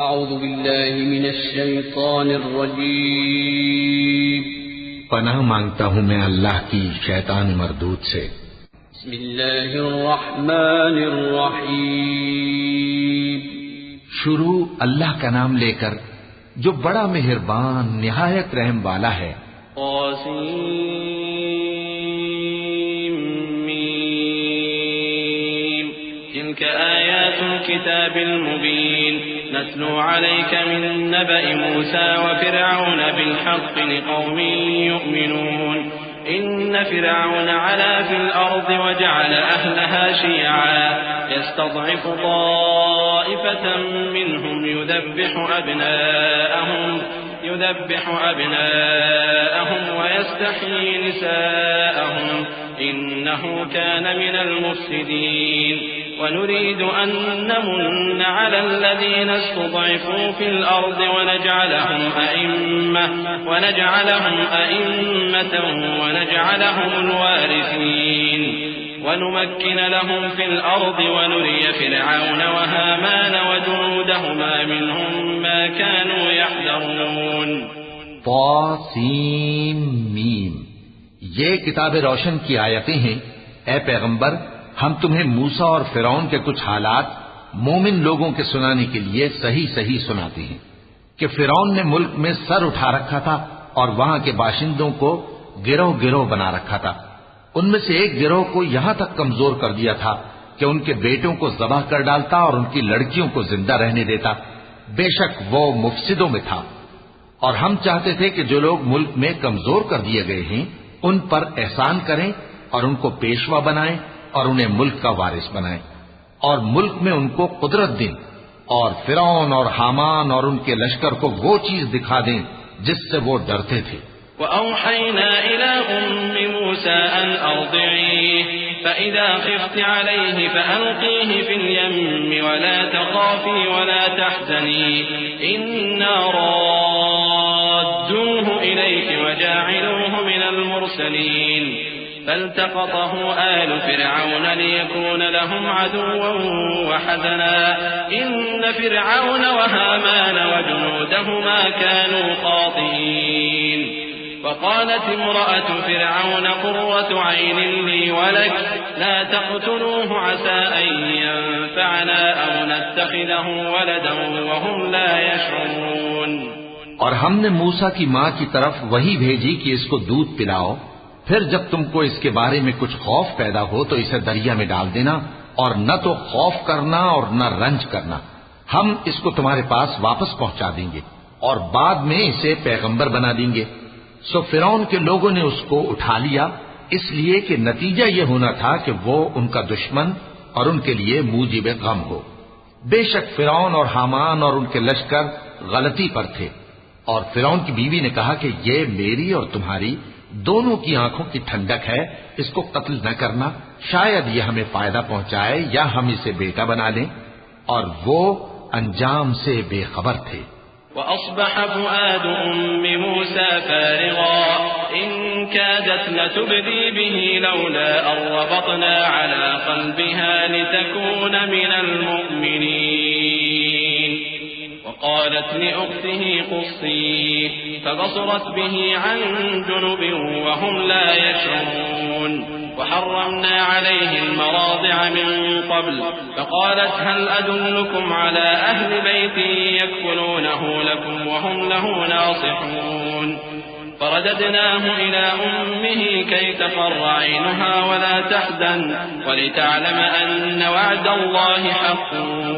اعوذ باللہ من الشیطان الرجیم پناہ مانگتا ہوں میں اللہ کی شیطان مردود سے۔ بسم اللہ الرحمن الرحیم شروع اللہ کا نام لے کر جو بڑا مہربان نہایت رحم والا ہے۔ طاسیم تلك آیات الكتاب المبین نتلو عليك من نبأ موسى وفرعون بالحق لقوم يؤمنون إن فرعون علا في الأرض وجعل أهلها شيعا يستضعف طائفة منهم يذبح أبناءهم ويستحيي نساءهم إنه كان من المفسدين ونريد أن نمن على الذين استضعفوا في الأرض ونجعلهم أئمة ونجعلهم الوارثين ونمكن لهم في الأرض ونري فرعون وهامان وجنودهما منهم ما كانوا يحذرون۔ طاسیم میم، یہ کتاب روشن کی آیتیں ہیں۔ اے پیغمبر، ہم تمہیں موسیٰ اور فرعون کے کچھ حالات مومن لوگوں کے سنانے کے لیے صحیح صحیح سناتے ہیں کہ فرعون نے ملک میں سر اٹھا رکھا تھا اور وہاں کے باشندوں کو گروہ گروہ بنا رکھا تھا۔ ان میں سے ایک گروہ کو یہاں تک کمزور کر دیا تھا کہ ان کے بیٹوں کو ذبح کر ڈالتا اور ان کی لڑکیوں کو زندہ رہنے دیتا۔ بے شک وہ مفسدوں میں تھا۔ اور ہم چاہتے تھے کہ جو لوگ ملک میں کمزور کر دیے گئے ہیں ان پر احسان کریں اور ان کو پیشوا بنائیں اور انہیں ملک کا وارث بنائیں، اور ملک میں ان کو قدرت دیں، اور فرعون اور حامان اور ان کے لشکر کو وہ چیز دکھا دیں جس سے وہ ڈرتے تھے۔ وَأَوْحَيْنَا إِلَىٰ أُمِّ مُوسَىٰ أَنْ أَرْضِعِيهِ فَإِذَا خِفْتِ عَلَيْهِ فَأَلْقِيهِ فِي الْيَمِّ وَلَا تَخَافِي وَلَا تَحْزَنِي إِنَّا رَادُّوهُ إِلَيْكِ وَجَاعِلُوهُ مِنَ الْمُرْسَلِينَ فالتقطه آل فرعون ليكون لهم عدوا وحزنا إن فرعون وهامان وجنودهما كانوا خاطئين وقالت امرأة فرعون قرة عين لي ولك لا تقتلوه عسى أن ينفعنا أو نتخذه ولدا وهم لا يشعرون۔ اور ہم نے موسیٰ کی ماں کی طرف وہی بھیجی کہ اس کو دودھ پلاؤ، پھر جب تم کو اس کے بارے میں کچھ خوف پیدا ہو تو اسے دریا میں ڈال دینا، اور نہ تو خوف کرنا اور نہ رنج کرنا، ہم اس کو تمہارے پاس واپس پہنچا دیں گے اور بعد میں اسے پیغمبر بنا دیں گے۔ سو فرعون کے لوگوں نے اس کو اٹھا لیا، اس لیے کہ نتیجہ یہ ہونا تھا کہ وہ ان کا دشمن اور ان کے لیے موجب غم ہو۔ بے شک فرعون اور حامان اور ان کے لشکر غلطی پر تھے، اور فرعون کی بیوی نے کہا کہ یہ میری اور تمہاری دونوں کی آنکھوں کی ٹھنڈک ہے، اس کو قتل نہ کرنا، شاید یہ ہمیں فائدہ پہنچائے یا ہم اسے بیٹا بنا لیں، اور وہ انجام سے بے خبر تھے۔ وَأَصْبَحَ فُؤَادُ أُمِّ مُوسَىٰ فَارِغًا إِن كَادَتْ لَتُبْدِي بِهِ لَوْلَا أَن رَّبَطْنَا عَلَىٰ قَلْبِهَا لِتَكُونَ مِنَ الْمُؤْمِنِينَ وقالت لأخته قصيه فبصرت به عن جنب وهم لا يشعرون وحرمنا عليه المراضع من قبل فقالت هل أدلكم على أهل بيت يكفلونه لكم وهم له ناصحون فرددناه إلى أمه كي تقر عينها ولا تحزن ولتعلم أن وعد الله حق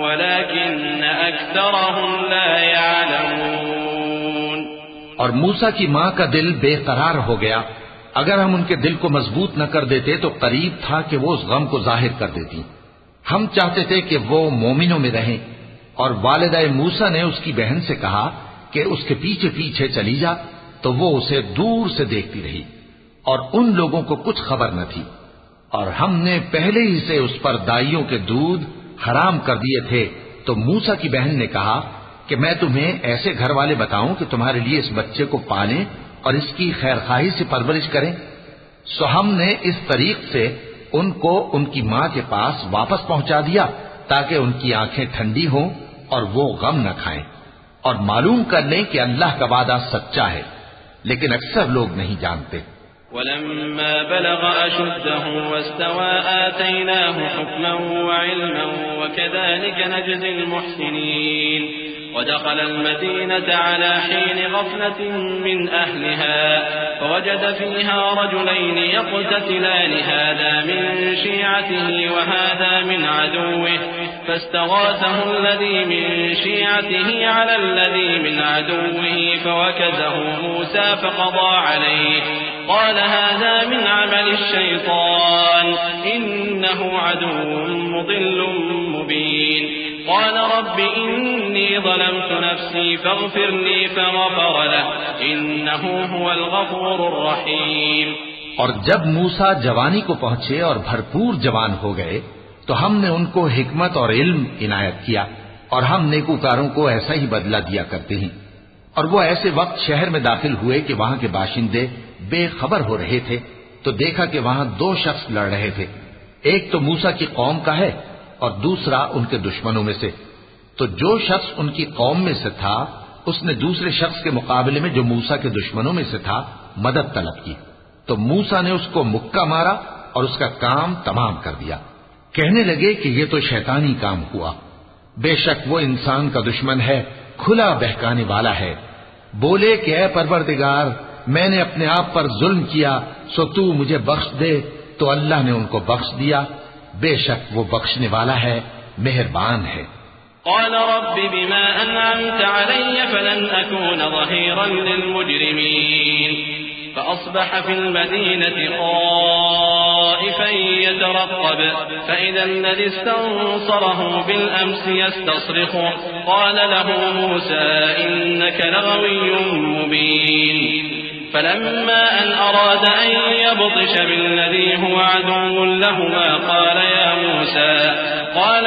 ولكن أكثرهم لا يعلمون۔ اور موسیٰ کی ماں کا دل بے قرار ہو گیا، اگر ہم ان کے دل کو مضبوط نہ کر دیتے تو قریب تھا کہ وہ اس غم کو ظاہر کر دیتی۔ ہم چاہتے تھے کہ وہ مومنوں میں رہیں، اور والدہ موسیٰ نے اس کی بہن سے کہا کہ اس کے پیچھے پیچھے چلی جا، تو وہ اسے دور سے دیکھتی رہی، اور ان لوگوں کو کچھ خبر نہ تھی، اور ہم نے پہلے ہی سے اس پر دائیوں کے دودھ حرام کر دیے تھے۔ تو موسیٰ کی بہن نے کہا کہ میں تمہیں ایسے گھر والے بتاؤں کہ تمہارے لیے اس بچے کو پالیں اور اس کی خیر خواہی سے پرورش کریں۔ سو ہم نے اس طریق سے ان کو ان کی ماں کے پاس واپس پہنچا دیا تاکہ ان کی آنکھیں ٹھنڈی ہوں اور وہ غم نہ کھائیں، اور معلوم کر لیں کہ اللہ کا وعدہ سچا ہے، لیکن اکثر لوگ نہیں جانتے۔ ولما بلغ أشده واستوى آتيناه حكما وعلما وكذلك نجزي المحسنين ودخل المدينة على حين غفلة من أهلها فوجد فيها رجلين يقتتلان هذا من شيعته وهذا من عدوه فاستغاثه الذي من شيعته على الذي من عدوه فوكزه موسى فقضى عليه قال هذا من عمل الشيطان إنه عدو مضل مبين قال رب إني ظلمت نفسي فاغفر لي فغفر له إنه هو الغفور الرحيم۔ اور جب موسیٰ جوانی کو پہنچے اور بھرپور جوان ہو گئے تو ہم نے ان کو حکمت اور علم عنایت کیا، اور ہم نیکوکاروں کو ایسا ہی بدلہ دیا کرتے ہیں۔ اور وہ ایسے وقت شہر میں داخل ہوئے کہ وہاں کے باشندے بے خبر ہو رہے تھے تو دیکھا کہ وہاں دو شخص لڑ رہے تھے، ایک تو موسیٰ کی قوم کا ہے اور دوسرا ان کے دشمنوں میں سے۔ تو جو شخص ان کی قوم میں سے تھا اس نے دوسرے شخص کے مقابلے میں جو موسیٰ کے دشمنوں میں سے تھا مدد طلب کی، تو موسیٰ نے اس کو مکہ مارا اور اس کا کام تمام کر دیا۔ کہنے لگے کہ یہ تو شیطانی کام ہوا، بے شک وہ انسان کا دشمن ہے، کھلا بہکانے والا ہے۔ بولے کہ اے پروردگار، میں نے اپنے آپ پر ظلم کیا سو تو مجھے بخش دے، تو اللہ نے ان کو بخش دیا، بے شک وہ بخشنے والا ہے، مہربان ہے۔ قال رب بما أنعمت علي فلن أكون ظهيرا للمجرمين فأصبح في المدينة خائفا يترقب فإذا الذي استنصره بالأمس يستصرخه قال له موسى إنك لغوي مبين فلما أن أراد أن يبطش بالذي هو عدو لهما قال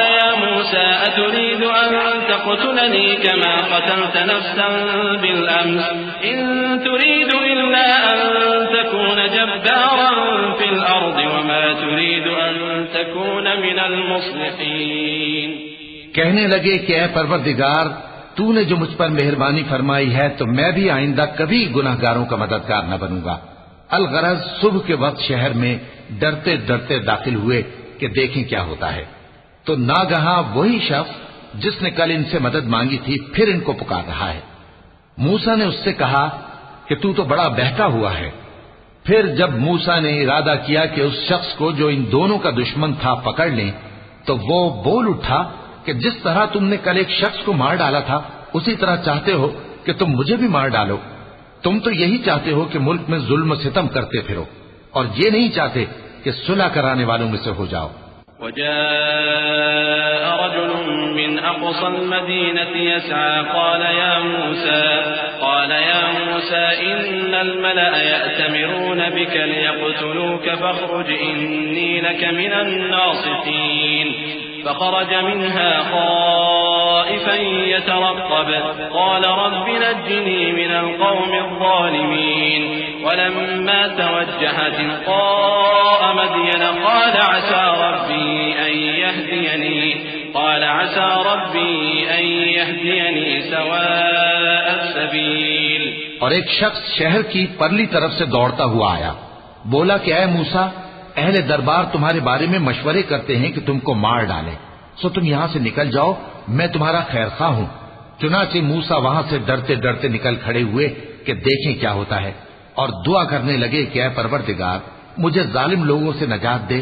يا موسى أتريد أن تقتلني كما قتلت نفسا بالأمس إن تريد إلا أن تكون جبارا في الأرض وما تريد أن تكون من المصلحين۔ کہنے لگے کہ اے پروردگار، تو نے جو مجھ پر مہربانی فرمائی ہے تو میں بھی آئندہ کبھی گناہگاروں کا مددگار نہ بنوں گا۔ الغرض صبح کے وقت شہر میں ڈرتے ڈرتے داخل ہوئے کہ دیکھیں کیا ہوتا ہے، تو ناگہاں وہی شخص جس نے کل ان سے مدد مانگی تھی پھر ان کو پکار رہا ہے۔ موسیٰ نے اس سے کہا کہ تو بڑا بہکا ہوا ہے۔ پھر جب موسیٰ نے ارادہ کیا کہ اس شخص کو جو ان دونوں کا دشمن تھا پکڑ لیں تو وہ بول اٹھا کہ جس طرح تم نے کل ایک شخص کو مار ڈالا تھا اسی طرح چاہتے ہو کہ تم مجھے بھی مار ڈالو۔ تم تو یہی چاہتے ہو کہ ملک میں ظلم و ستم کرتے پھرو، اور یہ نہیں چاہتے کہ صلح کرانے والوں میں سے ہو جاؤ۔ وجاء رجل من أقصى المدينة يسعى قال يا موسى إن الملأ يأتمرون بك ليقتلوك فاخرج إني لك من الناصحين فخرج منها خائفا يترقب قال رب نجني من القوم الظالمين ولما توجه تلقاء مدين قال عسى ربي أن يهديني سواء السبيل۔ اور ایک شخص شہر کی پرلی طرف سے دوڑتا ہوا آیا، بولا کہ اے موسیٰ، اہل دربار تمہارے بارے میں مشورے کرتے ہیں کہ تم کو مار ڈالیں، سو تم یہاں سے نکل جاؤ، میں تمہارا خیر خواہ ہوں۔ چنانچہ موسیٰ وہاں سے ڈرتے ڈرتے نکل کھڑے ہوئے کہ دیکھیں کیا ہوتا ہے، اور دعا کرنے لگے کہ اے پروردگار مجھے ظالم لوگوں سے نجات دے۔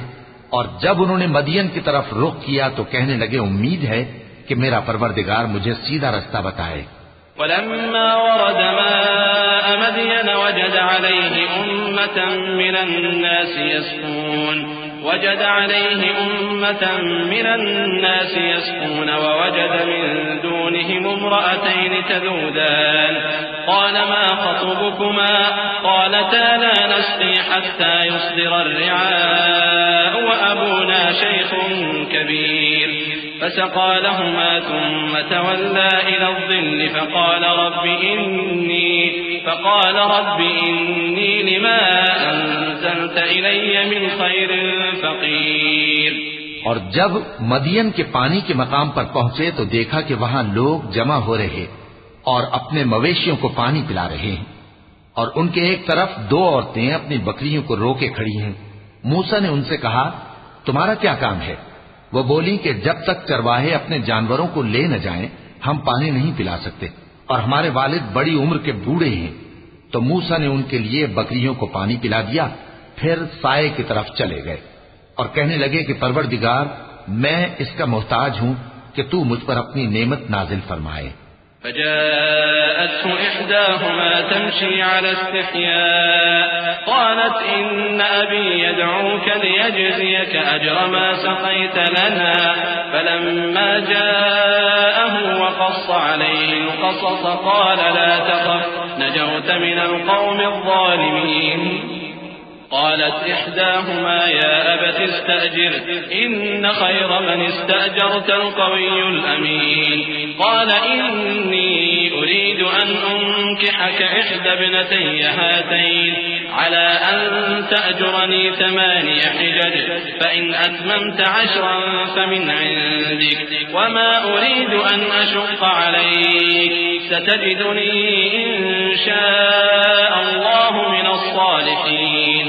اور جب انہوں نے مدین کی طرف رخ کیا تو کہنے لگے امید ہے کہ میرا پروردگار مجھے سیدھا رستہ بتائے۔ ولما ورد ماء مدين وجد عليه أمة من الناس يسقون ووجد من دونهم امرأتين تذودان قال ما خطبكما قالتا لا نسقي حتى يصدر الرعاء وأبونا شيخ كبير فسقى لهما ثم تولى إلى الظل فقال رب إني لما أنزلت إلي من خير فقير۔ اور جب مدین کے پانی کے مقام پر پہنچے تو دیکھا کہ وہاں لوگ جمع ہو رہے اور اپنے مویشیوں کو پانی پلا رہے ہیں، اور ان کے ایک طرف دو عورتیں اپنی بکریوں کو روکے کھڑی ہیں۔ موسیٰ نے ان سے کہا، تمہارا کیا کام ہے؟ وہ بولی کہ جب تک چرواہے اپنے جانوروں کو لے نہ جائیں ہم پانی نہیں پلا سکتے، اور ہمارے والد بڑی عمر کے بوڑھے ہیں۔ تو موسیٰ نے ان کے لیے بکریوں کو پانی پلا دیا، پھر سائے کی طرف چلے گئے اور کہنے لگے کہ پروردگار، میں اس کا محتاج ہوں کہ تو مجھ پر اپنی نعمت نازل فرمائے۔ فجاءته إحداهما تمشي على استحياء قالت إن أبي يدعوك ليجزيك أجر ما سقيت لنا فلما جاءه وقص عليه القصص قال لا تخف نجوت من القوم الظالمين قالت إحداهما يا أبت استأجر إن خير من استأجرت القوي الأمين قال إني أريد أن أنكحك إحدى ابنتي هاتين على أن تأجرني 8 حجج فإن أتممت 10 فمن عندك وما أريد أن أشق عليك ستجدني إن شاء الله من الصالحين۔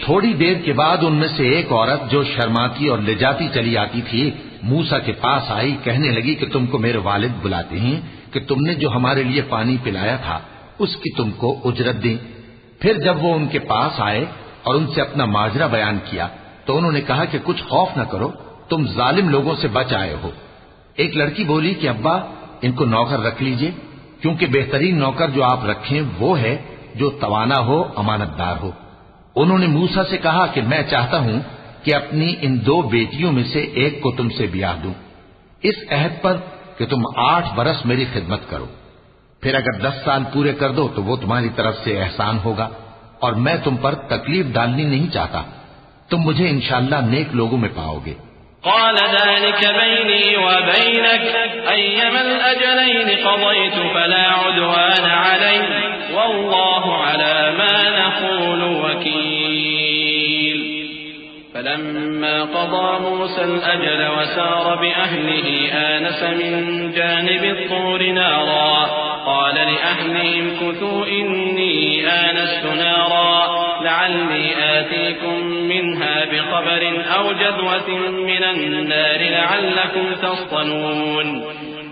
تھوڑی دیر کے بعد ان میں سے ایک عورت جو شرماتی اور لجاتی چلی آتی تھی موسیٰ کے پاس آئی، کہنے لگی کہ تم کو میرے والد بلاتے ہیں کہ تم نے جو ہمارے لیے پانی پلایا تھا اس کی تم کو اجرت دیں۔ پھر جب وہ ان کے پاس آئے اور ان سے اپنا ماجرا بیان کیا تو انہوں نے کہا کہ کچھ خوف نہ کرو، تم ظالم لوگوں سے بچ آئے ہو۔ ایک لڑکی بولی کہ ابا ان کو نوکر رکھ لیجئے، کیونکہ بہترین نوکر جو آپ رکھیں وہ ہے جو توانا ہو، امانت دار ہو۔ انہوں نے موسیٰ سے کہا کہ میں چاہتا ہوں کہ اپنی ان 2 بیٹیوں میں سے ایک کو تم سے بیاہ دوں، اس عہد پر کہ تم 8 برس میری خدمت کرو، پھر اگر 10 سال پورے کر دو تو وہ تمہاری طرف سے احسان ہوگا، اور میں تم پر تکلیف ڈالنی نہیں چاہتا، تم مجھے انشاءاللہ نیک لوگوں میں پاؤ گے۔ قال ذلك بيني وبينك أيما الأجلين قضيت فلا عدوان علي والله على ما نقول وكيل فلما قضى موسى الأجل وسار بأهله آنس من جانب الطور نارا قال لأهلهم كثوا إني آنست نارا لعلي آتيكم منها بخبر أو جذوة من النار لعلكم تصطلون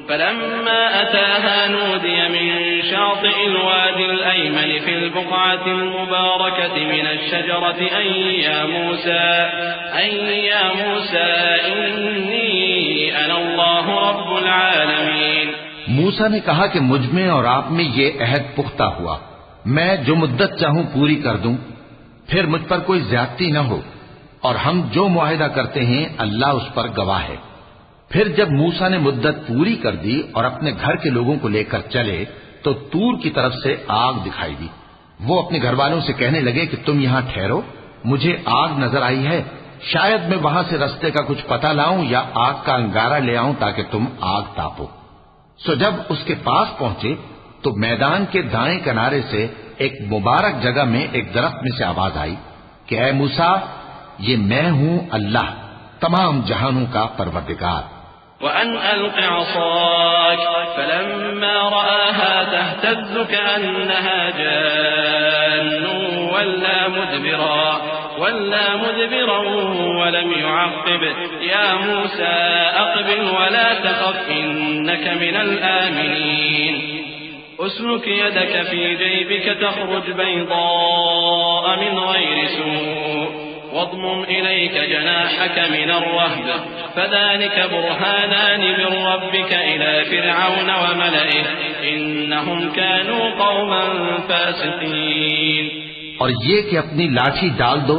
فلما أتاها نودي من شاطئ الوادي الأيمن في البقعة المباركة من الشجرة أي يا موسى إني أنا الله رب العالمين۔ موسیٰ نے کہا کہ مجھ میں اور آپ میں یہ عہد پختہ ہوا، میں جو مدت چاہوں پوری کر دوں، پھر مجھ پر کوئی زیادتی نہ ہو، اور ہم جو معاہدہ کرتے ہیں اللہ اس پر گواہ ہے۔ پھر جب موسیٰ نے مدت پوری کر دی اور اپنے گھر کے لوگوں کو لے کر چلے تو طور کی طرف سے آگ دکھائی دی۔ وہ اپنے گھر والوں سے کہنے لگے کہ تم یہاں ٹھہرو، مجھے آگ نظر آئی ہے، شاید میں وہاں سے رستے کا کچھ پتہ لاؤں یا آگ کا انگارہ لے آؤں تاکہ تم آگ تاپو۔ سو جب اس کے پاس پہنچے تو میدان کے دائیں کنارے سے ایک مبارک جگہ میں ایک درخت میں سے آواز آئی کہ اے موسیٰ، یہ میں ہوں اللہ، تمام جہانوں کا پروردگار۔ وأن ألق عصاك فلما رآها تهتز كأنها جان ولا مدبرا ولم يعقب يا موسى أقبل ولا تخف إنك من الآمنين أسلك يدك في جيبك تخرج بيضاء من غير سوء واضمم إليك جناحك من الرهب فذلك برهانان من ربك إلى فرعون وملئه إنهم كانوا قوما فاسقين۔ اور یہ کہ اپنی لاٹھی ڈال دو۔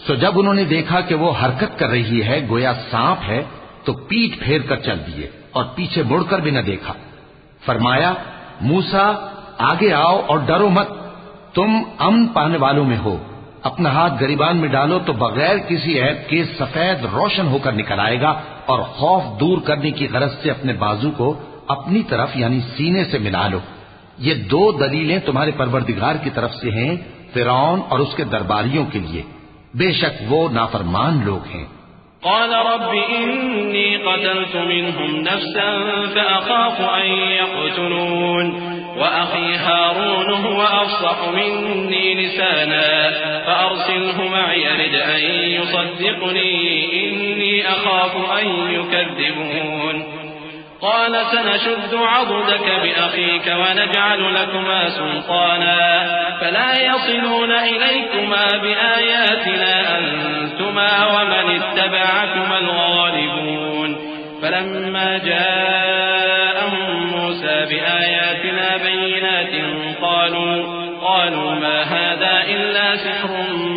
سو جب انہوں نے دیکھا کہ وہ حرکت کر رہی ہے گویا سانپ ہے تو پیٹ پھیر کر چل دیے اور پیچھے مڑ کر بھی نہ دیکھا۔ فرمایا موسیٰ آگے آؤ اور ڈرو مت، تم امن پانے والوں میں ہو۔ اپنا ہاتھ گریبان میں ڈالو تو بغیر کسی عیب کے سفید روشن ہو کر نکل آئے گا، اور خوف دور کرنے کی غرض سے اپنے بازو کو اپنی طرف یعنی سینے سے ملا لو۔ یہ 2 دلیلیں تمہارے پروردگار کی طرف سے ہیں فرعون اور اس کے درباریوں کے لیے، بے شک وہ نافرمان لوگ ہیں۔ قال رب إني قتلت منهم نفسا فأخاف أن يقتلون وأخي هارون هو أفصح مني لسانا فأرسله معي رد أن يصدقني إني أخاف أن يكذبون قال سنشد عضدك بأخيك ونجعل لكما سلطانا فلا يصلون إليكما بآياتنا أنتما ومن اتبعكما الغالبون فلما جاءهم موسى بآياتنا بينات قالوا ما هذا إلا سحر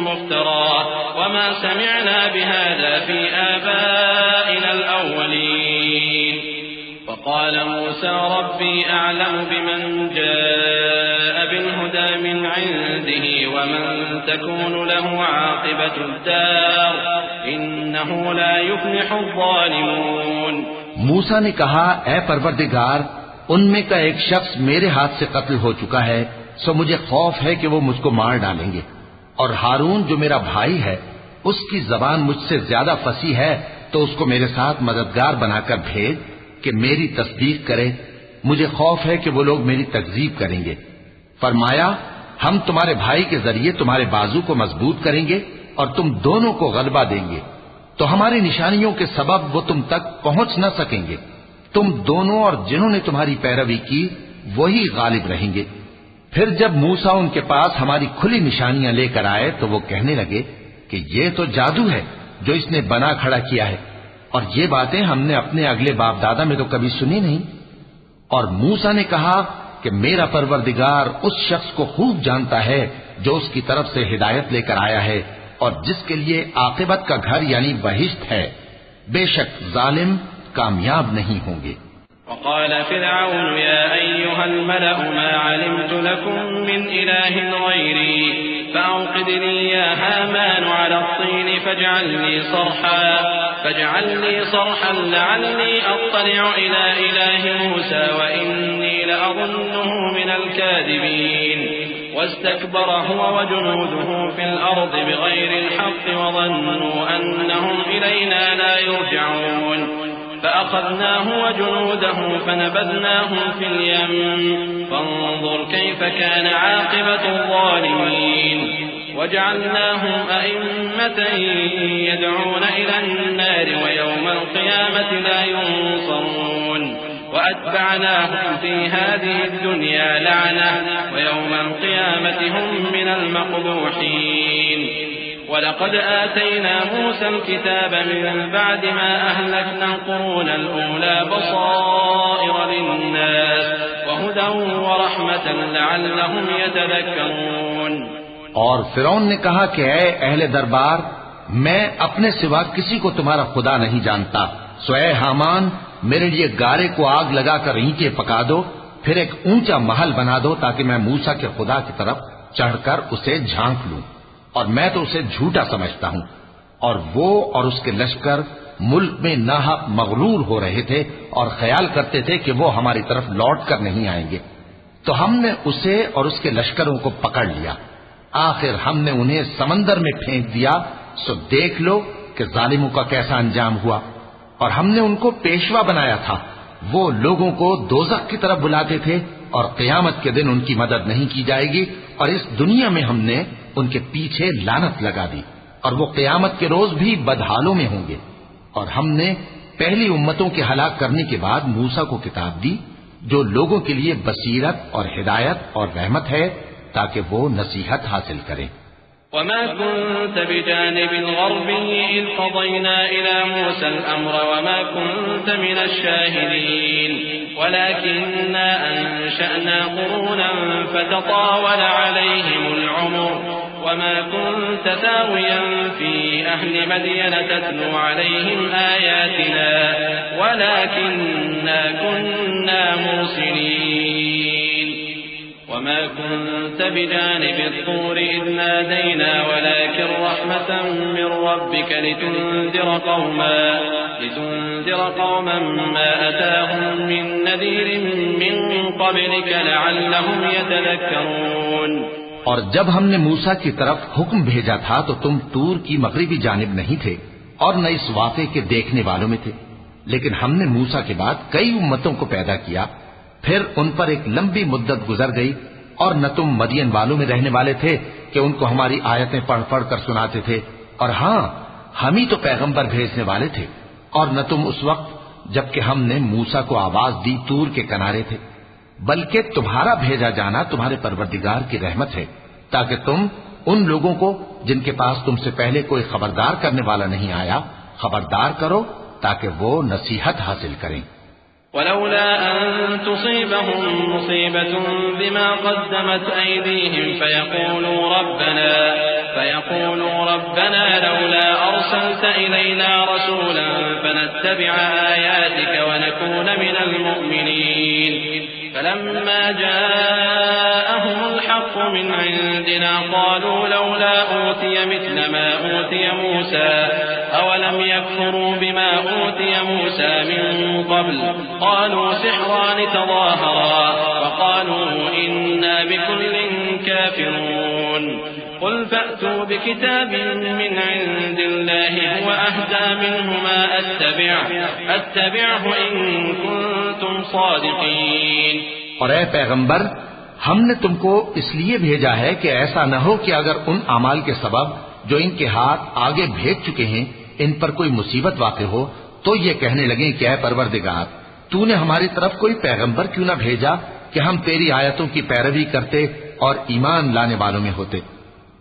مفترى وما سمعنا بهذا في آبائنا الأولين وقال موسى ربي أعلم بمن جاء بالهدى من عنده ومن تكون له عاقبة الدار إنه لا يفلح الظالمون. موسیٰ نے کہا اے پروردگار ان میں کا ایک شخص میرے ہاتھ سے قتل ہو چکا ہے سو مجھے خوف ہے کہ وہ مجھ کو مار ڈالیں گے اور ہارون جو میرا بھائی ہے اس کی زبان مجھ سے زیادہ فصیح ہے تو اس کو میرے ساتھ مددگار بنا کر بھیج کہ میری تصدیق کرے مجھے خوف ہے کہ وہ لوگ میری تکذیب کریں گے. فرمایا ہم تمہارے بھائی کے ذریعے تمہارے بازو کو مضبوط کریں گے اور تم دونوں کو غلبہ دیں گے تو ہماری نشانیوں کے سبب وہ تم تک پہنچ نہ سکیں گے. تم دونوں اور جنہوں نے تمہاری پیروی کی وہی غالب رہیں گے. پھر جب موسیٰ ان کے پاس ہماری کھلی نشانیاں لے کر آئے تو وہ کہنے لگے کہ یہ تو جادو ہے جو اس نے بنا کھڑا کیا ہے اور یہ باتیں ہم نے اپنے اگلے باپ دادا میں تو کبھی سنی نہیں. اور موسیٰ نے کہا کہ میرا پروردگار اس شخص کو خوب جانتا ہے جو اس کی طرف سے ہدایت لے کر آیا ہے اور جس کے لیے عاقبت کا گھر یعنی بہشت ہے. بے شک ظالم کامیاب نہیں ہوں گے. وقال فرعون يا أيها الملأ ما علمت لكم من إله غيري فأوقد لي يا هامان على الطين فاجعل لي صرحا لعلي أطلع إلى إله موسى وإني لأظنه من الكاذبين واستكبر هو وجنوده في الأرض بغير الحق وظنوا أنهم إلينا لا يرجعون فأخذناه وجنوده فنبذناهم في اليم فانظر كيف كان عاقبة الظالمين وجعلناهم أئمة يدعون إلى النار ويوم القيامة لا ينصرون وأتبعناهم في هذه الدنيا لعنة ويوم القيامة هم من المقبوحين ولقد آتينا موسى الكتاب من بعد ما أهلكنا القرون الأولى بصائر للناس وهدى ورحمة لعلهم يتذكرون. اور فرعون نے کہا کہ اے اہل دربار میں اپنے سوا کسی کو تمہارا خدا نہیں جانتا سو اے حامان میرے لیے گارے کو آگ لگا کر اینٹیں پکا دو پھر ایک اونچا محل بنا دو تاکہ میں موسیٰ کے خدا کی طرف چڑھ کر اسے جھانک لوں اور میں تو اسے جھوٹا سمجھتا ہوں. اور وہ اور اس کے لشکر ملک میں ناحق مغرور ہو رہے تھے اور خیال کرتے تھے کہ وہ ہماری طرف لوٹ کر نہیں آئیں گے تو ہم نے اسے اور اس کے لشکروں کو پکڑ لیا. آخر ہم نے انہیں سمندر میں پھینک دیا سو دیکھ لو کہ ظالموں کا کیسا انجام ہوا. اور ہم نے ان کو پیشوا بنایا تھا وہ لوگوں کو دوزخ کی طرف بلاتے تھے اور قیامت کے دن ان کی مدد نہیں کی جائے گی اور اس دنیا میں ہم نے ان کے پیچھے لعنت لگا دی اور وہ قیامت کے روز بھی بدحالوں میں ہوں گے. اور ہم نے پہلی امتوں کے ہلاک کرنے کے بعد موسیٰ کو کتاب دی جو لوگوں کے لیے بصیرت اور ہدایت اور رحمت ہے تاکہ وہ نصیحت حاصل کریں. وما كنت بجانب الغربي إذ قضينا إلى موسى الأمر وما كنت من الشاهدين ولكننا أنشأنا قرونا فتطاول عليهم العمر وما كنت ثاويا في أهل مدين تتلو عليهم آياتنا ولكننا كنا مرسلين. وما كنت بجانب الطور إذ نادينا ولكن رحمة من ربك لتنذر قوما ما أتاهم من نذير من قبلك لعلهم يتذكرون. اور جب ہم نے موسیٰ کی طرف حکم بھیجا تھا تو تم طور کی مغربی جانب نہیں تھے اور نہ اس واقعے کے دیکھنے والوں میں تھے، لیکن ہم نے موسیٰ کے بعد کئی امتوں کو پیدا کیا، پھر ان پر ایک لمبی مدت گزر گئی، اور نہ تم مدین والوں میں رہنے والے تھے کہ ان کو ہماری آیتیں پڑھ پڑھ کر سناتے تھے، اور ہاں ہم ہی تو پیغمبر بھیجنے والے تھے، اور نہ تم اس وقت جبکہ ہم نے موسیٰ کو آواز دی طور کے کنارے تھے، بلکہ تمہارا بھیجا جانا تمہارے پروردگار کی رحمت ہے، تاکہ تم ان لوگوں کو جن کے پاس تم سے پہلے کوئی خبردار کرنے والا نہیں آیا خبردار کرو تاکہ وہ نصیحت حاصل کریں۔ ولولا أن تصيبهم مصيبة بما قدمت أيديهم فيقولوا ربنا لولا أرسلت إلينا رسولا فنتبع آياتك ونكون من المؤمنين فلما جاءهم الحق من عندنا قالوا لولا أوتي مثل ما أوتي موسى أولم يكفروا بما أوتي موسى من قبل قالوا سحران تظاهرا وقالوا إنا بكل كافرون قل فأتوا بكتاب من عند الله هو أهدى منهما أتبعه إن كنتم صادقين۔ اور اے پیغمبر، ہم نے تم کو اس لیے بھیجا ہے کہ ایسا نہ ہو کہ اگر ان اعمال کے سبب جو ان کے ہاتھ آگے بھیج چکے ہیں ان پر کوئی مصیبت واقع ہو تو یہ کہنے لگیں کہ اے پروردگار، تو نے ہماری طرف کوئی پیغمبر کیوں نہ بھیجا کہ ہم تیری آیتوں کی پیروی کرتے اور ایمان لانے والوں میں ہوتے۔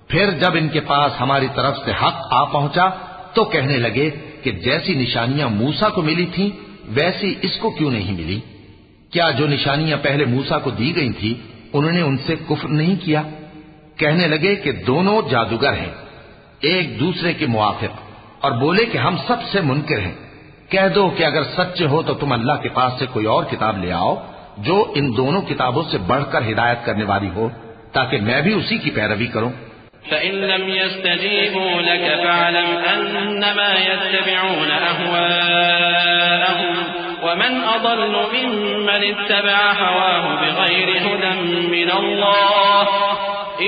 پھر جب ان کے پاس ہماری طرف سے حق آ پہنچا تو کہنے لگے کہ جیسی نشانیاں موسیٰ کو ملی تھیں ویسی اس کو کیوں نہیں ملی؟ کیا جو نشانیاں پہلے موسیٰ کو دی گئی تھی انہوں نے ان سے کفر نہیں کیا؟ کہنے لگے کہ دونوں جادوگر ہیں ایک دوسرے کے موافق، اور بولے کہ ہم سب سے منکر ہیں۔ کہہ دو کہ اگر سچے ہو تو تم اللہ کے پاس سے کوئی اور کتاب لے آؤ جو ان دونوں کتابوں سے بڑھ کر ہدایت کرنے والی ہو تاکہ میں بھی اسی کی پیروی کروں۔ فإن لم يستجيبوا لك فاعلم أنما يتبعون أهواءهم ومن أضل ممن اتبع هواه بغير هدى من الله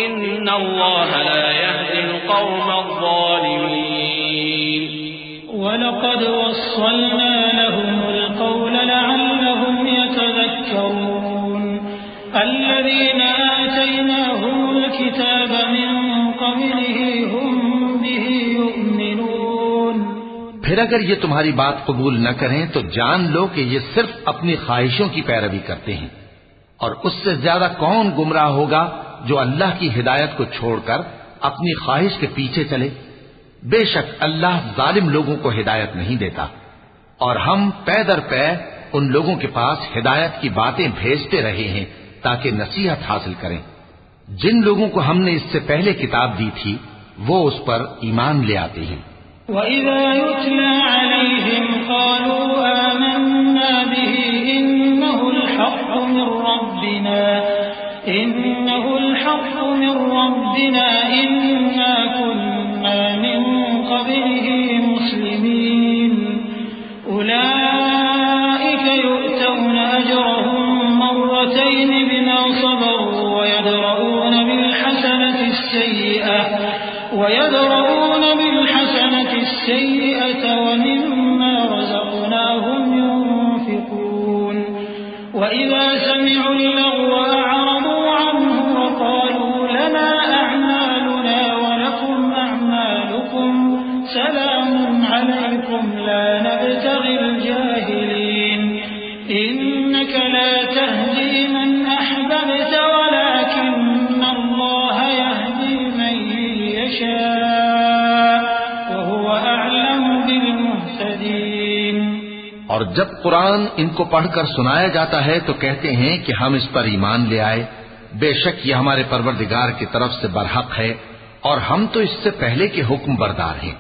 إن الله لا يهدي القوم الظالمين۔ ولقد وصلنا لهم القول لعلهم يتذكرون الذين آتيناهم الكتاب من قبله هم به يؤمنون۔ پھر اگر یہ تمہاری بات قبول نہ کریں تو جان لو کہ یہ صرف اپنی خواہشوں کی پیروی کرتے ہیں، اور اس سے زیادہ کون گمراہ ہوگا جو اللہ کی ہدایت کو چھوڑ کر اپنی خواہش کے پیچھے چلے۔ بے شک اللہ ظالم لوگوں کو ہدایت نہیں دیتا، اور ہم پے در پے ان لوگوں کے پاس ہدایت کی باتیں بھیجتے رہے ہیں تاکہ نصیحت حاصل کریں۔ جن لوگوں کو ہم نے اس سے پہلے کتاب دی تھی وہ اس پر ایمان لے آتے ہیں۔ وَإِذَا يُتْلَى عَلَيْهِمْ قَالُوا آمَنَّا بِهِ إِنَّهُ الْحَقُّ مِنْ رَبِّنَا إِنَّا كُنَّا مِنْ قَبْلِهِ مُسْلِمِينَ أُولَئِكَ يُؤْتَوْنَ أَجْرَهُمْ مرتين بما صبروا ويدرؤون بالحسنة السيئة ومما رزقناهم ينفقون وإذا سمعوا اللغو أعرضوا عنه وقالوا لنا أعمالنا ولكم أعمالكم سلام عليكم لا نبتغي الجاهلين إنك لا تهدي من أحببت ولكن الله يهدي من يشاء وهو أعلم بالمهتدين۔ اور جب قرآن ان کو پڑھ کر سنایا جاتا ہے تو کہتے ہیں کہ ہم اس پر ایمان لے آئے، بے شک یہ ہمارے پروردگار کی طرف سے برحق ہے اور ہم تو اس سے پہلے کے حکم بردار ہیں۔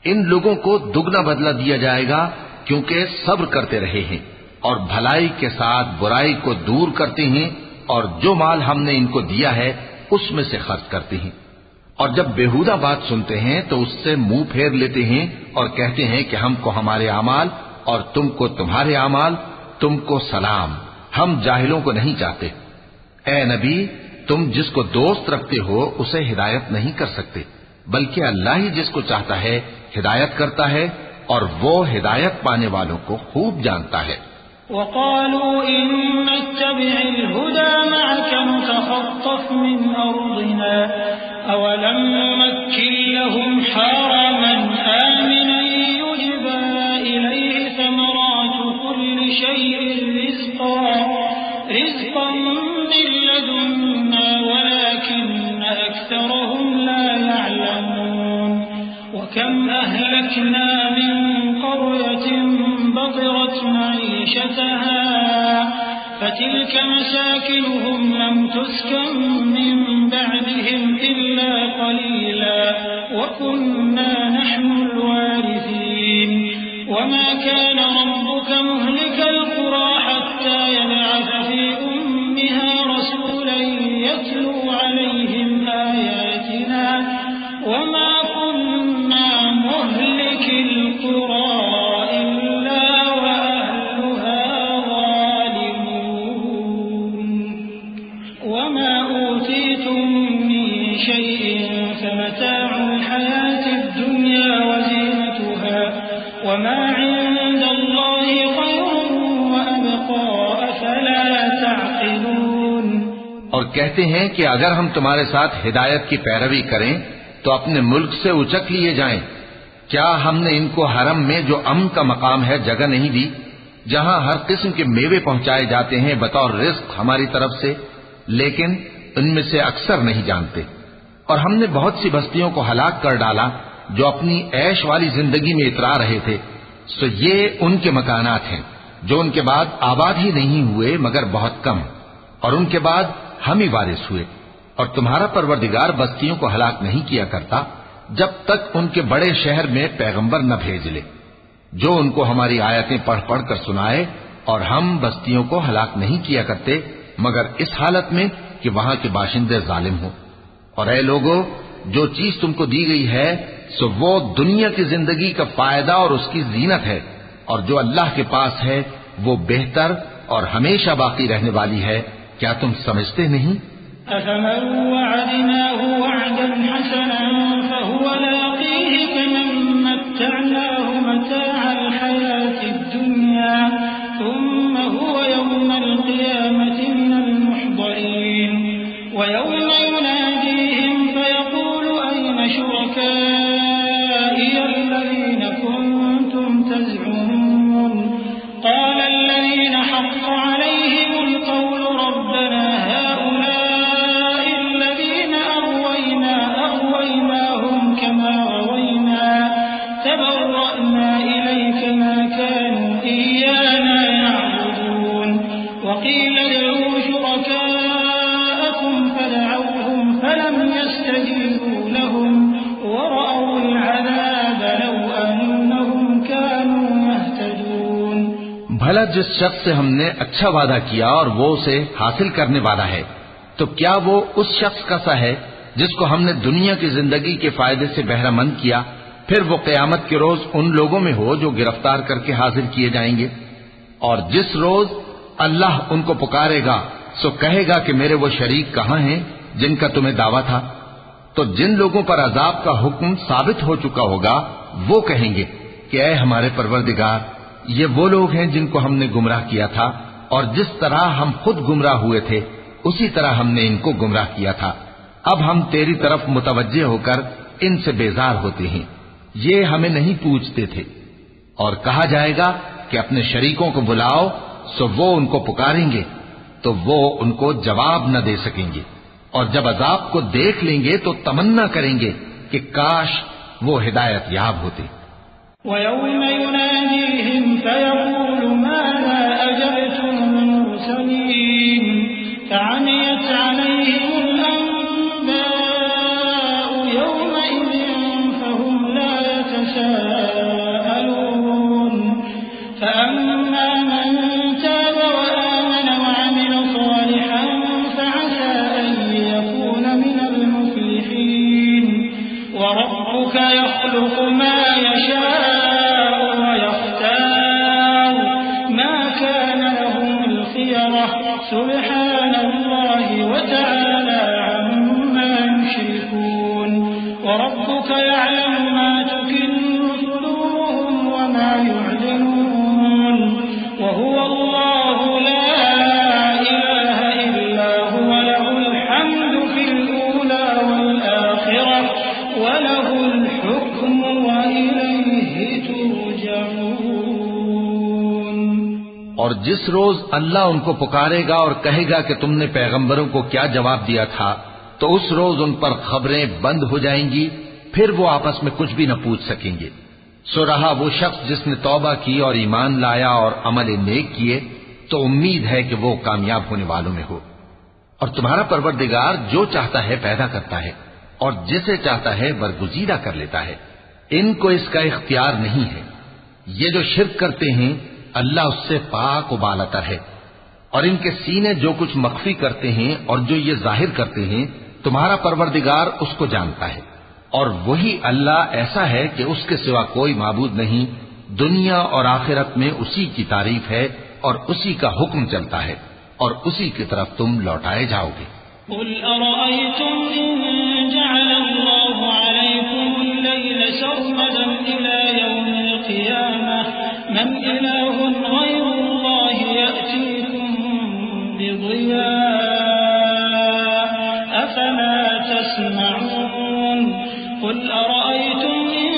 ان لوگوں کو دگنا بدلہ دیا جائے گا کیونکہ صبر کرتے رہے ہیں اور بھلائی کے ساتھ برائی کو دور کرتے ہیں، اور جو مال ہم نے ان کو دیا ہے اس میں سے خرچ کرتے ہیں۔ اور جب بےہودہ بات سنتے ہیں تو اس سے منہ پھیر لیتے ہیں اور کہتے ہیں کہ ہم کو ہمارے اعمال اور تم کو تمہارے اعمال، تم کو سلام، ہم جاہلوں کو نہیں چاہتے۔ اے نبی، تم جس کو دوست رکھتے ہو اسے ہدایت نہیں کر سکتے، بلکہ اللہ ہی جس کو چاہتا ہے ہدایت کرتا ہے اور وہ ہدایت پانے والوں کو خوب جانتا ہے۔ وقالوا إن نتبع الهدى معك نتخطف من أرضنا أولم نمكن لهم حرما آمنا يجبى إليه ثمرات كل شيء رزقا من لدنا ولكن أكثرهم لا يعلمون وكم أهلكنا من قرية بطرت معيشتها فتلك مساكنهم لم تسكن من بعدهم إلا قليلا وكنا نحن الوارثين وما كان ربك مهلك القرى حتى يبعث في أمها رسولا يتلو عليهم آياتنا وما كنا مهلك القرى إلا وأهلها ظالمون وما أوتيتم من شيء فمتاع الحياة الدنيا وزينتها وما عند الله خير وأبقى أفلا تعقلون۔ اور کہتے ہیں کہ اگر ہم تمہارے ساتھ ہدایت کی پیروی کریں تو اپنے ملک سے اچک لیے جائیں۔ کیا ہم نے ان کو حرم میں جو امن کا مقام ہے جگہ نہیں دی، جہاں ہر قسم کے میوے پہنچائے جاتے ہیں بطور رزق ہماری طرف سے، لیکن ان میں سے اکثر نہیں جانتے۔ اور ہم نے بہت سی بستیوں کو ہلاک کر ڈالا جو اپنی عیش والی زندگی میں اترا رہے تھے، سو یہ ان کے مکانات ہیں جو ان کے بعد آباد ہی نہیں ہوئے مگر بہت کم، اور ان کے بعد ہم ہی وارث ہوئے۔ اور تمہارا پروردگار بستیوں کو ہلاک نہیں کیا کرتا جب تک ان کے بڑے شہر میں پیغمبر نہ بھیج لے جو ان کو ہماری آیتیں پڑھ پڑھ کر سنائے، اور ہم بستیوں کو ہلاک نہیں کیا کرتے مگر اس حالت میں کہ وہاں کے باشندے ظالم ہوں۔ اور اے لوگو، جو چیز تم کو دی گئی ہے سو وہ دنیا کی زندگی کا فائدہ اور اس کی زینت ہے، اور جو اللہ کے پاس ہے وہ بہتر اور ہمیشہ باقی رہنے والی ہے۔ کیا تم سمجھتے نہیں؟ أفمن وعدناه وعدا حسنا فهو لاقيه كمن متعناه متاع الحياة الدنيا ثم هو يوم القيامة من المحضرين ويوم يناديهم فيقول أين شركائي الذين كنتم تزعمون قال الذين حق عليهم القول ربنا هؤلاء الذين أغويناهم كما غوينا تبرأنا إليك ما كانوا إيانا يعبدون وقيل ادعوا شركاءكم فدعوهم فلم يستجيبوا لهم ورأوا العذاب لو أنهم كانوا يهتدون۔ بھلا جس شخص سے ہم نے اچھا وعدہ کیا اور وہ اسے حاصل کرنے والا ہے، تو کیا وہ اس شخص کا سا ہے جس کو ہم نے دنیا کی زندگی کے فائدے سے بہرہ مند کیا، پھر وہ قیامت کے روز ان لوگوں میں ہو جو گرفتار کر کے حاضر کیے جائیں گے؟ اور جس روز اللہ ان کو پکارے گا سو کہے گا کہ میرے وہ شریک کہاں ہیں جن کا تمہیں دعویٰ تھا؟ تو جن لوگوں پر عذاب کا حکم ثابت ہو چکا ہوگا وہ کہیں گے کہ اے ہمارے پروردگار، یہ وہ لوگ ہیں جن کو ہم نے گمراہ کیا تھا، اور جس طرح ہم خود گمراہ ہوئے تھے اسی طرح ہم نے ان کو گمراہ کیا تھا۔ اب ہم تیری طرف متوجہ ہو کر ان سے بیزار ہوتے ہیں، یہ ہمیں نہیں پوچھتے تھے۔ اور کہا جائے گا کہ اپنے شریکوں کو بلاؤ، سو وہ ان کو پکاریں گے تو وہ ان کو جواب نہ دے سکیں گے، اور جب عذاب کو دیکھ لیں گے تو تمنا کریں گے کہ کاش وہ ہدایت یاب ہوتے۔ وَيَوْمَ يُنَادِيهِمْ فَيَقُولُ مَاذَا أَجَبْتُمُ الْمُرْسَلِينَ فَعَمِيَتْ عَلَيْهِمُ الْأَنبَاءُ يَوْمَئِذٍ فَهُمْ لَا يَتَسَاءَلُونَ فَأَمَّا مَنْ تَابَ وَآمَنَ وَعَمِلَ صَالِحًا فَعَسَى أَنْ يَكُونَ مِنَ الْمُفْلِحِينَ وَرَبُّكَ يَخْلُقُ مَا يَشَاءُ وَيَخْتَارُ مَا كَانَ لَهُمُ الْخِيَرَةُ سُبْحَانَ اللَّهِ وَتَعَالَى اور جس روز اللہ ان کو پکارے گا اور کہے گا کہ تم نے پیغمبروں کو کیا جواب دیا تھا، تو اس روز ان پر خبریں بند ہو جائیں گی، پھر وہ آپس میں کچھ بھی نہ پوچھ سکیں گے۔ سو رہا وہ شخص جس نے توبہ کی اور ایمان لایا اور عمل نیک کیے، تو امید ہے کہ وہ کامیاب ہونے والوں میں ہو۔ اور تمہارا پروردگار جو چاہتا ہے پیدا کرتا ہے اور جسے چاہتا ہے برگزیدہ کر لیتا ہے، ان کو اس کا اختیار نہیں ہے۔ یہ جو شرک کرتے ہیں اللہ اس سے پاک و بالاتر ہے، اور ان کے سینے جو کچھ مخفی کرتے ہیں اور جو یہ ظاہر کرتے ہیں تمہارا پروردگار اس کو جانتا ہے۔ اور وہی اللہ ایسا ہے کہ اس کے سوا کوئی معبود نہیں، دنیا اور آخرت میں اسی کی تعریف ہے اور اسی کا حکم چلتا ہے، اور اسی کی طرف تم لوٹائے جاؤ گے۔ قل أرأيتم إن جعل الله عليكم الليل سرمدا إلى يوم القيامة من إله غير الله يأتيكم بضياء أفلا تسمعون قل أرأيتم إن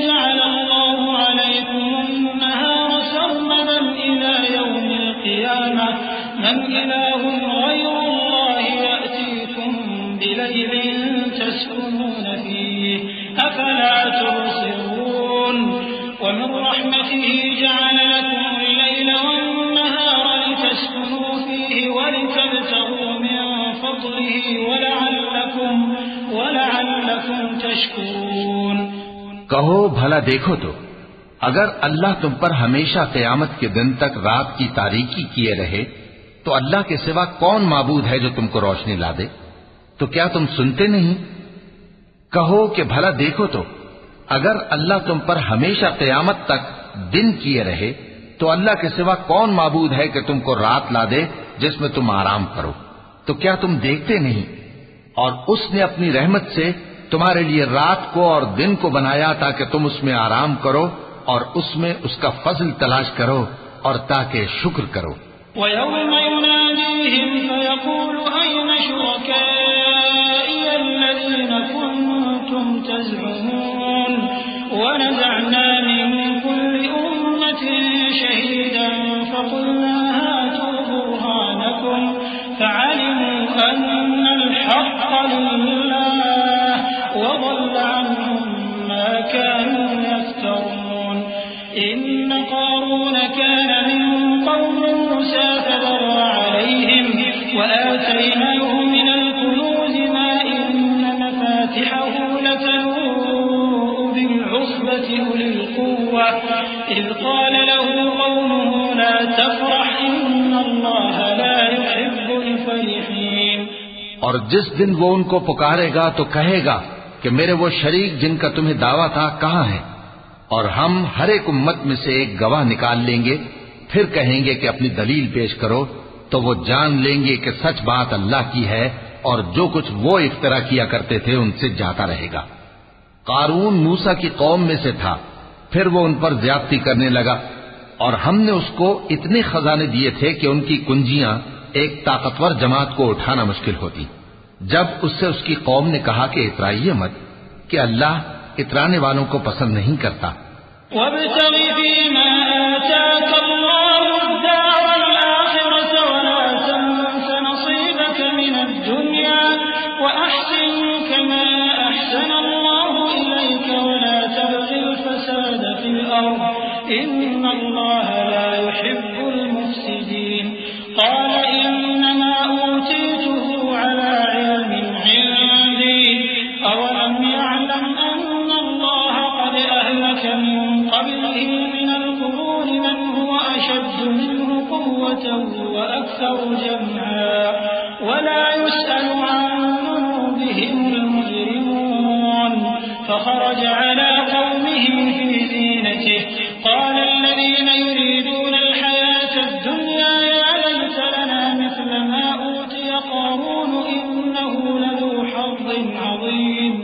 جعل الله عليكم النهار سرمدا إلى يوم القيامة من إله غير الله يأتيكم بليل تسكنون فيه أفلا تبصرون ومن رحمته جعل لكم الليل والنهار لتسكنوا فيه ولتبتغوا من فضله ولعلكم تشكرون۔ کہو بھلا دیکھو تو اگر اللہ تم پر ہمیشہ قیامت کے دن تک رات کی تاریکی کیے رہے تو اللہ کے سوا کون معبود ہے جو تم کو روشنی لا دے؟ تو کیا تم سنتے نہیں؟ کہو کہ بھلا دیکھو تو اگر اللہ تم پر ہمیشہ قیامت تک دن کیے رہے تو اللہ کے سوا کون معبود ہے کہ تم کو رات لا دے جس میں تم آرام کرو؟ تو کیا تم دیکھتے نہیں؟ اور اس نے اپنی رحمت سے تمہارے لیے رات کو اور دن کو بنایا تاکہ تم اس میں آرام کرو اور اس میں اس کا فضل تلاش کرو اور تاکہ شکر کرو۔ وَيَوْمَ يُنَادِيهِمْ فَيَقُولُ أَيْنَ شُرَكَائِيَ الَّذِينَ كُنتُمْ تَزْعُمُونَ وَنَزَعْنَا مِن كُلِّ أُمَّةٍ شَهِيدًا فَقُلْنَا هَاتُوا بُرْهَانَكُمْ فَعَلِمُوا أَنَّ الْحَقَّ لِلَّهِ وَضَلَّ عَنْهُم مَّا كَانُوا يَفْتَرُونَ إِنَّ قَارُونَ كَانَ مِن قَوْمِ مُوسَىٰ فَبَغَىٰ عَلَيْهِمْ وَآتَيْنَاهُ مِنَ الْكُنُوزِ مَا إِنَّ مَفَاتِحَهُ لَتَنُوءُ بِالْعُصْبَةِ أُولِي الْقُوَّةِ إِذْ قَالَ لَهُ قَوْمُهُ لَا تَفْرَحْ إِنَّ اللَّهَ لَا يُحِبُّ الْفَرِحِينَ۔ اور جس دن وہ ان کو پکارے گا تو کہے گا کہ میرے وہ شریک جن کا تمہیں دعویٰ تھا کہاں ہیں؟ اور ہم ہر ایک امت میں سے ایک گواہ نکال لیں گے، پھر کہیں گے کہ اپنی دلیل پیش کرو، تو وہ جان لیں گے کہ سچ بات اللہ کی ہے اور جو کچھ وہ افترا کیا کرتے تھے ان سے جاتا رہے گا۔ قارون موسیٰ کی قوم میں سے تھا، پھر وہ ان پر زیادتی کرنے لگا، اور ہم نے اس کو اتنے خزانے دیے تھے کہ ان کی کنجیاں ایک طاقتور جماعت کو اٹھانا مشکل ہوتی۔ جب اس سے اس کی قوم نے کہا کہ اترائیے مت، کہ اللہ اترانے والوں کو پسند نہیں کرتا۔ وَابْتَغِ فِيمَا آتَاكَ اللَّهُ الدَّارَ الْآخِرَةَ وَلَا تَنسَ نَصِيبَكَ مِنَ الدُّنْيَا وَأَحْسِن كَمَا أَحْسَنَ اللَّهُ إِلَيْكَ وَلَا تَبْغِ الْفَسَادَ فِي الْأَرْضِ إِنَّ اللَّهَ لَا يُحِبُّ الْمُفْسِدِينَ قَالَ إِنَّمَا أُوتِيتُهُ عَلَى عِلْمٍ عِندِي أَوَلَمْ يَعْلَمْ أَنَّ اللَّهَ قَدْ أَهْلَكَ مِن قَبْلِهِ مِنَ الْقُرُونِ مَنْ هُوَ أَشَدُّ مِنْهُ قُوَّةً وَأَكْثَرُ جَمْعًا وَلَا يُسْأَلُ عَن ذُنُوبِهِمُ الْمُجْرِمُونَ فَخَرَجَ عَلَى قَوْمِهِ فِي زِينَتِهِ قَالَ الَّذِينَ يُرِيدُونَ الْحَيَاةَ الدُّنْيَا يَا لَيْتَ لَنَا مِثْلَ مَا أُوتِيَ قَارُونُ إِنَّهُ لَذُو حَظٍّ عَظِيمٍ۔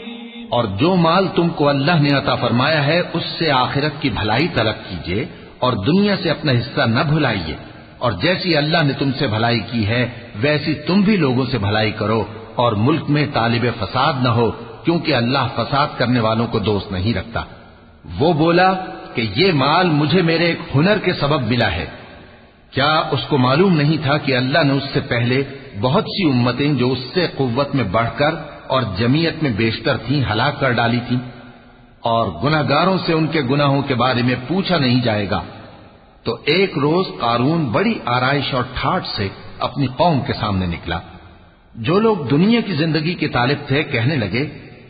اور جو مال تم کو اللہ نے عطا فرمایا ہے اس سے آخرت کی بھلائی طلب کیجیے اور دنیا سے اپنا حصہ نہ بھلائیے، اور جیسی اللہ نے تم سے بھلائی کی ہے ویسی تم بھی لوگوں سے بھلائی کرو، اور ملک میں طالب فساد نہ ہو، کیونکہ اللہ فساد کرنے والوں کو دوست نہیں رکھتا۔ وہ بولا کہ یہ مال مجھے میرے ایک ہنر کے سبب ملا ہے، کیا اس کو معلوم نہیں تھا کہ اللہ نے اس سے پہلے بہت سی امتیں جو اس سے قوت میں بڑھ کر اور جمعیت میں بیشتر تھیں ہلاک کر ڈالی تھیں، اور گناہگاروں سے ان کے گناہوں کے بارے میں پوچھا نہیں جائے گا؟ تو ایک روز قارون بڑی آرائش اور ٹھاٹ سے اپنی قوم کے سامنے نکلا۔ جو لوگ دنیا کی زندگی کے طالب تھے کہنے لگے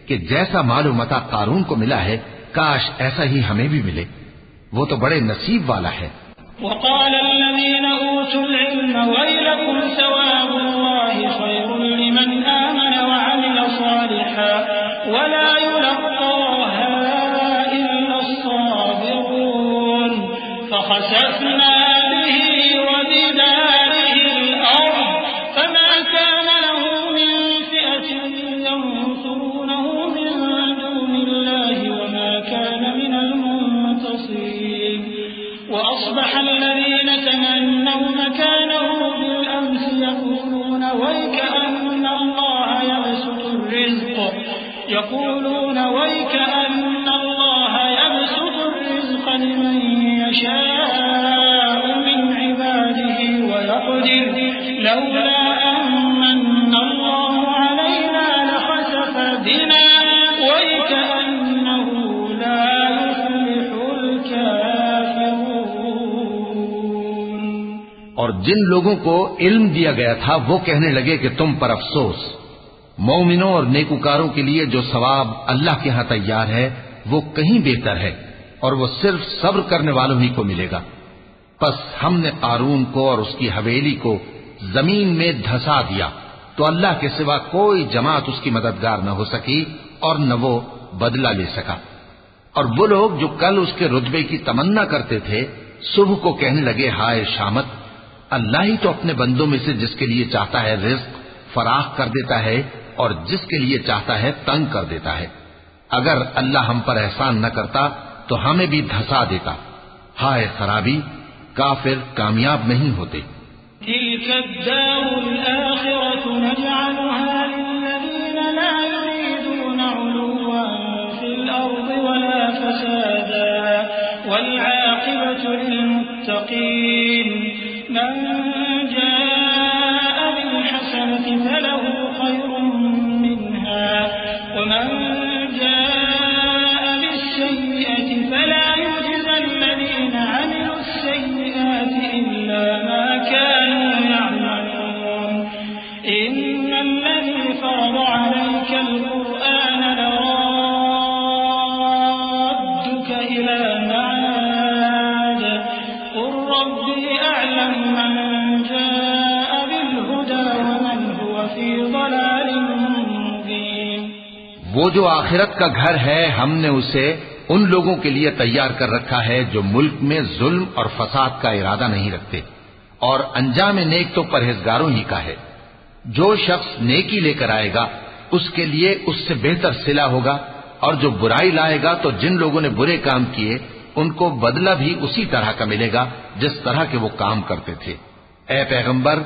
کہ جیسا مال و متاع قارون کو ملا ہے کاش ایسا ہی ہمیں بھی ملے، وہ تو بڑے نصیب والا ہے۔ وقال الذين أوتوا العلم ويلكم ثواب الله خير لمن آمن وعمل صالحا ولا يلقاها إلا الصابرون فخسفنا به وبداره الأرض فما كان له من فئة ينصرونه من دون الله وما كان من المنتصرين وأصبح الذين تمنوا مكانه بالأمس يقولون ويكأن الله يبسط الرزق لمن يشاء من عباده ويقدر لولا أمن الله علينا لخسف بنا ويكأنه لا يفلح الكافرون۔ اور جن لوگوں کو علم دیا گیا تھا وہ کہنے لگے کہ تم پر افسوس، مومنوں اور نیکوکاروں کے لیے جو ثواب اللہ کے ہاں تیار ہے وہ کہیں بہتر ہے، اور وہ صرف صبر کرنے والوں ہی کو ملے گا۔ پس ہم نے قارون کو اور اس کی حویلی کو زمین میں دھسا دیا تو اللہ کے سوا کوئی جماعت اس کی مددگار نہ ہو سکی اور نہ وہ بدلہ لے سکا۔ اور وہ لوگ جو کل اس کے رتبے کی تمنا کرتے تھے صبح کو کہنے لگے ہائے شامت، اللہ ہی تو اپنے بندوں میں سے جس کے لیے چاہتا ہے رزق فراخ کر دیتا ہے اور جس کے لیے چاہتا ہے تنگ کر دیتا ہے۔ اگر اللہ ہم پر احسان نہ کرتا تو ہمیں بھی دھسا دیتا۔ ہائے خرابی، کافر کامیاب نہیں ہوتے۔ تلك الدار الآخرة نجعلها للذين لا يريدون علوا في الأرض ولا فسادا والعاقبة للمتقين من جاء بالحسنة فله خير منها ومن جاء بالسيئة فلا يجزى الذين عملوا السيئات إلا ما كانوا يعملون إن الذي فرض عليك القرآن لرادك إلى معاد قل ربي أعلم من جاء بالهدى ومن هو في ضلال مبين۔ وہ جو آخرت کا گھر ہے ہم نے اسے ان لوگوں کے لیے تیار کر رکھا ہے جو ملک میں ظلم اور فساد کا ارادہ نہیں رکھتے، اور انجام نیک تو پرہیزگاروں ہی کا ہے۔ جو شخص نیکی لے کر آئے گا اس کے لیے اس سے بہتر صلہ ہوگا، اور جو برائی لائے گا تو جن لوگوں نے برے کام کیے ان کو بدلہ بھی اسی طرح کا ملے گا جس طرح کے وہ کام کرتے تھے۔ اے پیغمبر،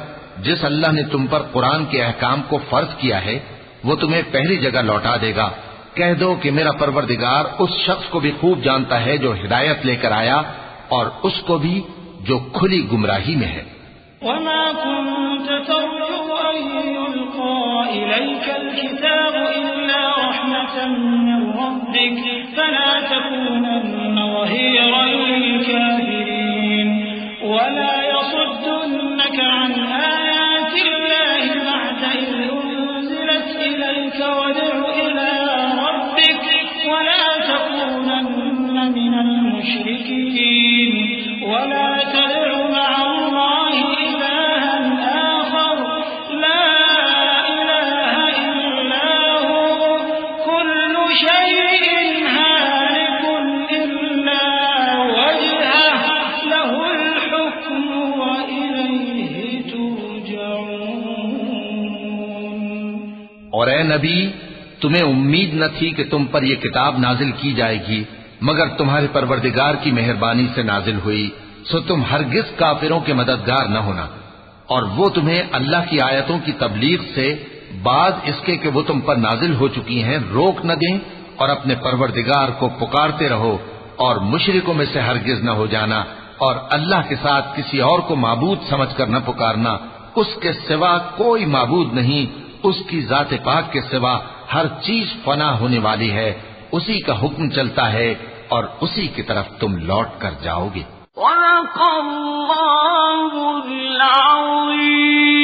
جس اللہ نے تم پر قرآن کے احکام کو فرض کیا ہے وہ تمہیں پہلی جگہ لوٹا دے گا۔ کہہ دو کہ میرا پروردگار اس شخص کو بھی خوب جانتا ہے جو ہدایت لے کر آیا اور اس کو بھی جو کھلی گمراہی میں ہے۔ وما كنت ترجو أن يلقى إليك الكتاب إلا رحمة من ربك فلا تكونن ظهيرا للكافرين ولا يصدنك عن آيات الله بعد إذ أنزلت إليك وادع إلى ربك ولا تكونن من المشركين ولا تدع مع الله إلها آخر لا إله إلا هو كل شيء هالك إلا وجهه له الحكم وإليه ترجعون۔ اور اے نبی، تمہیں امید نہ تھی کہ تم پر یہ کتاب نازل کی جائے گی مگر تمہارے پروردگار کی مہربانی سے نازل ہوئی، سو تم ہرگز کافروں کے مددگار نہ ہونا، اور وہ تمہیں اللہ کی آیتوں کی تبلیغ سے بعد اس کے کہ وہ تم پر نازل ہو چکی ہیں روک نہ دیں، اور اپنے پروردگار کو پکارتے رہو اور مشرکوں میں سے ہرگز نہ ہو جانا اور اللہ کے ساتھ کسی اور کو معبود سمجھ کر نہ پکارنا، اس کے سوا کوئی معبود نہیں، اس کی ذات پاک کے سوا ہر چیز فنا ہونے والی ہے، اسی کا حکم چلتا ہے اور اسی کی طرف تم لوٹ کر جاؤ گے۔ صدق اللہ العظیم۔